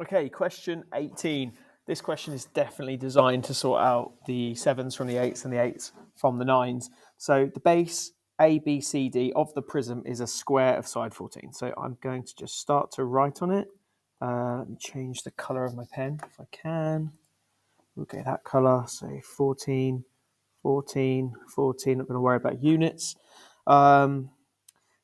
Okay, question 18. This question is definitely designed to sort out the 7s from the 8s and the 8s from the 9s. So the base ABCD of the prism is a square of side 14. So I'm going to just start to write on it. Let me change the colour of my pen if I can. We'll get that colour. So 14, 14, 14. Not going to worry about units.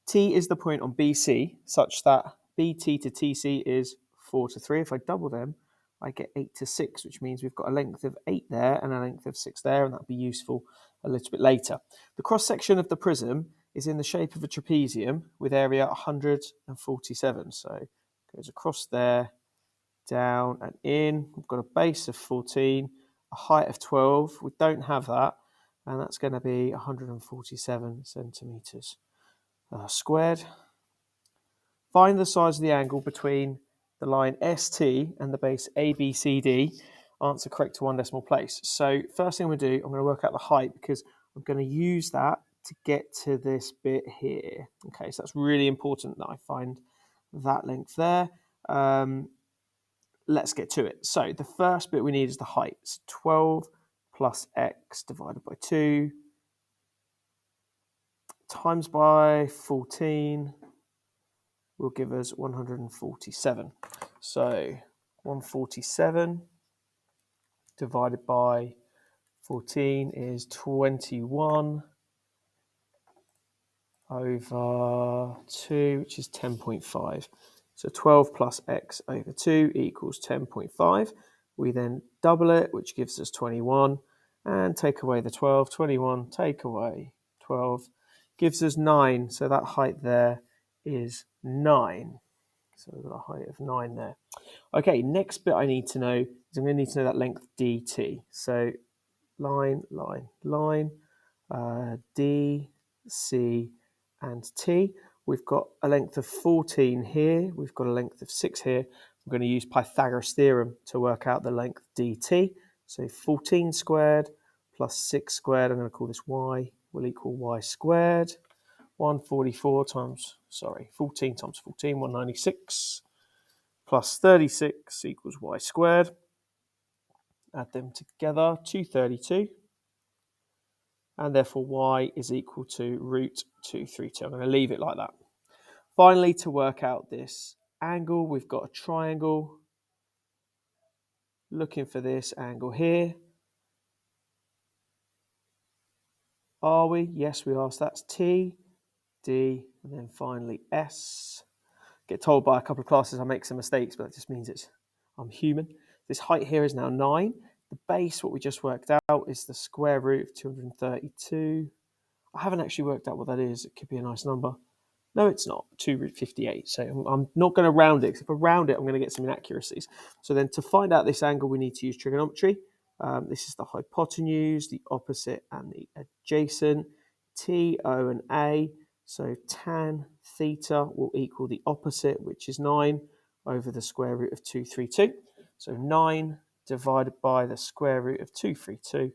T is the point on BC such that BT to TC is 4 to 3. If I double them, I get 8 to 6, which means we've got a length of 8 there and a length of 6 there, and that'll be useful a little bit later. The cross-section of the prism is in the shape of a trapezium with area 147. So it goes across there, down and in. We've got a base of 14, a height of 12. We don't have that, and that's going to be 147 centimetres squared. Find the size of the angle between the line ST and the base ABCD. Answer correct to 1 decimal place. So first thing I'm going to do, I'm going to work out the height because I'm going to use that to get to this bit here. Okay, so that's really important that I find that length there. Let's get to it. So the first bit we need is the height. So 12 plus x divided by 2 times by 14 will give us 147. So 147 divided by 14 is 21 over 2, which is 10.5. So 12 plus x over 2 equals 10.5. We then double it, which gives us 21, and take away the 12. 21, take away 12, gives us 9. So that height there is 9. So we've got a height of 9 there. Okay, next bit I need to know is I'm going to need to know that length dt. So line, line, line, D, C, and T. We've got a length of 14 here. We've got a length of 6 here. I'm going to use Pythagoras' theorem to work out the length dt. So 14 squared plus 6 squared, I'm going to call this y, will equal y squared. 144 times, 14 times 14, 196, plus 36 equals y squared. Add them together, 232. And therefore y is equal to root 232. I'm going to leave it like that. Finally, to work out this angle, we've got a triangle. Looking for this angle here. Are we? Yes, we are. So that's T, D, and then finally S. Get told by a couple of classes I make some mistakes, but that just means I'm human. This height here is now 9. The base, what we just worked out, is the square root of 232. I haven't actually worked out what that is. It could be a nice number. No, it's not. 2 root 58. So I'm not going to round it. If I round it, I'm going to get some inaccuracies. So then to find out this angle, we need to use trigonometry. This is the hypotenuse, the opposite, and the adjacent. T, O, and A. So tan theta will equal the opposite, which is 9, over the square root of 232. So 9 divided by the square root of 232.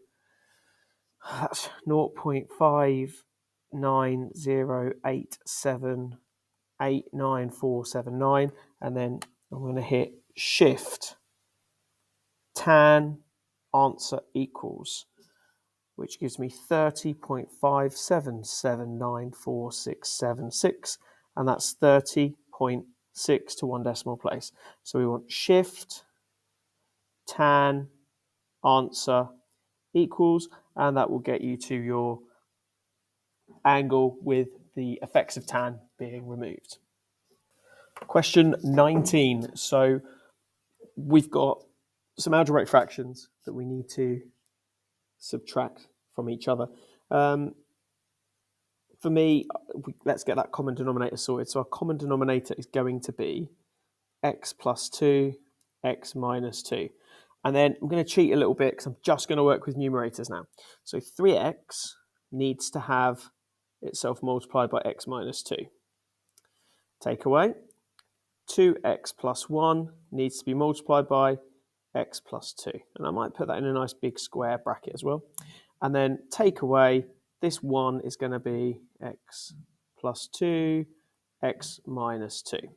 That's 0.5908789479. And then I'm going to hit shift tan answer equals, which gives me 30.57794676, and that's 30.6 to 1 decimal place. So we want shift tan answer equals, and that will get you to your angle with the effects of tan being removed. Question 19. So we've got some algebraic fractions that we need to subtract from each other. For me, let's get that common denominator sorted. So our common denominator is going to be x plus 2, x minus 2. And then I'm going to cheat a little bit because I'm just going to work with numerators now. So 3x needs to have itself multiplied by x minus 2. Take away. 2x plus 1 needs to be multiplied by x plus 2. And I might put that in a nice big square bracket as well. And then take away, this 1 is going to be x plus 2, x minus 2.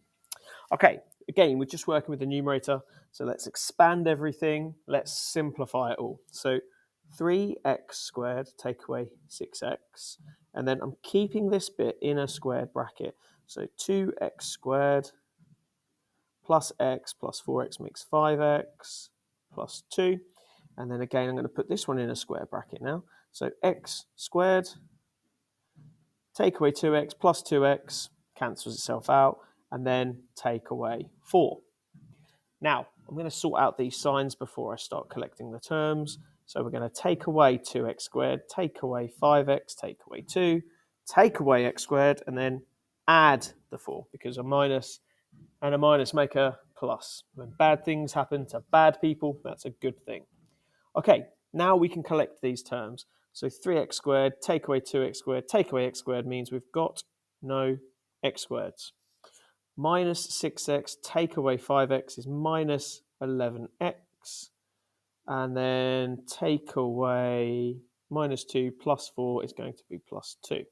Okay, again, we're just working with the numerator. So let's expand everything. Let's simplify it all. So 3x squared, take away 6x. And then I'm keeping this bit in a squared bracket. So 2x squared plus x plus 4x makes 5x plus 2. And then again, I'm going to put this one in a square bracket now. So x squared, take away 2x plus 2x, cancels itself out, and then take away 4. Now, I'm going to sort out these signs before I start collecting the terms. So we're going to take away 2x squared, take away 5x, take away 2, take away x squared, and then add the 4, because a minus and a minus make a plus. When bad things happen to bad people, that's a good thing. Okay, now we can collect these terms. So 3x squared, take away 2x squared, take away x squared means we've got no x squareds. Minus 6x, take away 5x is minus 11x. And then take away minus 2 plus 4 is going to be plus 2.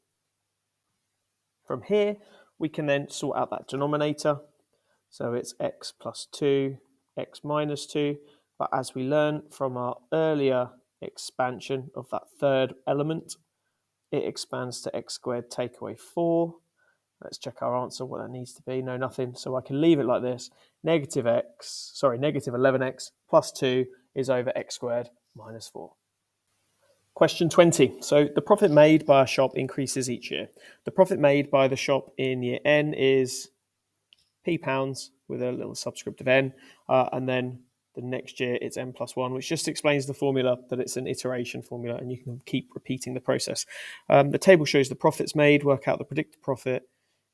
From here, we can then sort out that denominator. So it's x plus 2, x minus 2. But as we learned from our earlier expansion of that third element, it expands to x squared take away 4. Let's check our answer, what that needs to be. No, nothing. So I can leave it like this. Negative 11x plus 2 is over x squared minus 4. Question 20. So the profit made by a shop increases each year. The profit made by the shop in year N is P pounds with a little subscript of N. And then the next year it's N plus 1, which just explains the formula, that it's an iteration formula and you can keep repeating the process. The table shows the profits made, work out the predicted profit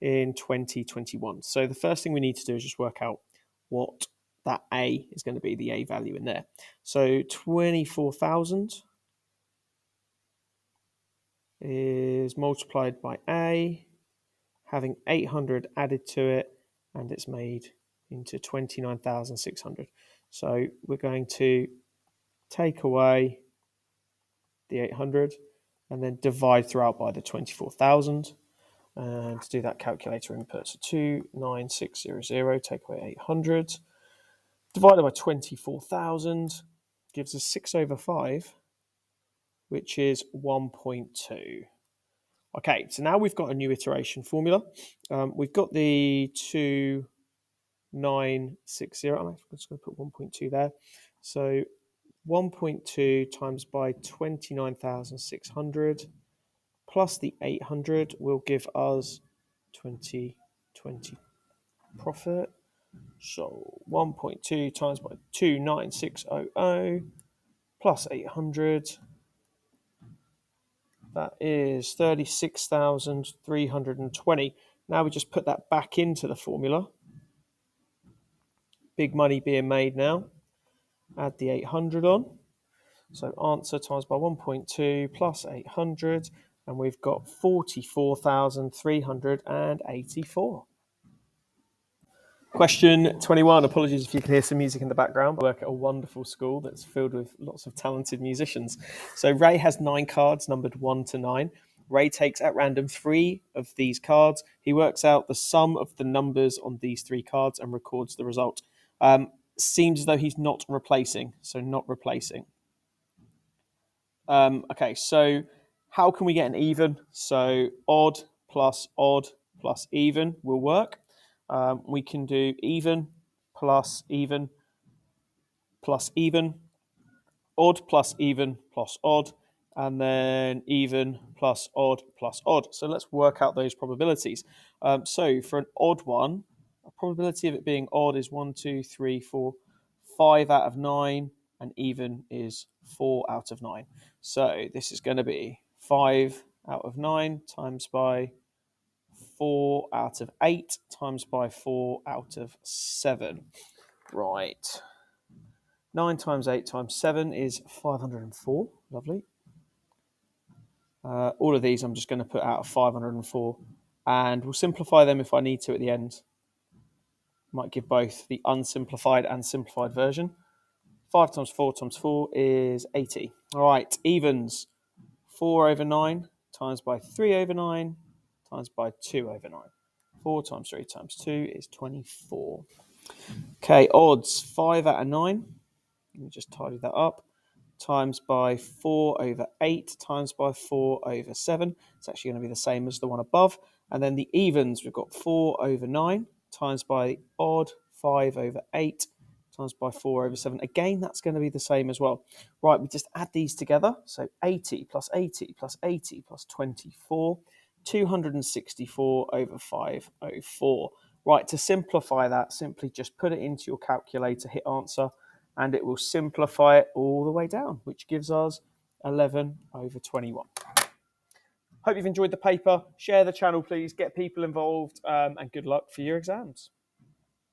in 2021. So the first thing we need to do is just work out what that A is going to be, the A value in there. So 24,000 is multiplied by A, having 800 added to it, and it's made into 29,600. So we're going to take away the 800 and then divide throughout by the 24,000. And to do that, calculator input. So 29600, take away 800, divided by 24,000, gives us 6 over 5, which is 1.2. Okay, so now we've got a new iteration formula. We've got the 2960. I'm just going to put 1.2 there. So 1.2 times by 29,600 plus the 800 will give us 2020 profit. So 1.2 times by 29600 plus 800. That is 36,320. Now we just put that back into the formula. Big money being made now. Add the 800 on. So answer times by 1.2 plus 800. And we've got 44,384. Question 21. Apologies if you can hear some music in the background. I work at a wonderful school that's filled with lots of talented musicians. So Ray has 9 cards numbered 1 to 9. Ray takes at random 3 of these cards. He works out the sum of the numbers on these 3 cards and records the result. Seems as though he's not replacing. So not replacing. Okay, so how can we get an even? So odd plus even will work. We can do even plus even plus even, odd plus even plus odd, and then even plus odd plus odd. So let's work out those probabilities. So for an odd one, a probability of it being odd is 1, 2, 3, 4, 5 out of 9, and even is 4 out of 9. So this is going to be 5 out of 9 times by 4 out of 8 times by 4 out of 7. Right. 9 times 8 times 7 is 504. Lovely. All of these I'm just going to put out of 504. And we'll simplify them if I need to at the end. Might give both the unsimplified and simplified version. 5 times 4 times 4 is 80. All right, evens. 4 over 9 times by 3 over 9 times by 2 over 9. 4 times 3 times 2 is 24. Okay, odds 5 out of 9. Let me just tidy that up. Times by 4 over 8 times by 4 over 7. It's actually going to be the same as the one above. And then the evens, we've got 4 over 9 times by odd 5 over 8 times by 4 over 7. Again, that's going to be the same as well. Right, we just add these together. So 80 plus 80 plus 80 plus 24, 264 over 504. Right, to simplify that, simply just put it into your calculator, hit answer, and it will simplify it all the way down, which gives us 11 over 21. Hope you've enjoyed the paper. Share the channel, please. Get people involved, and good luck for your exams.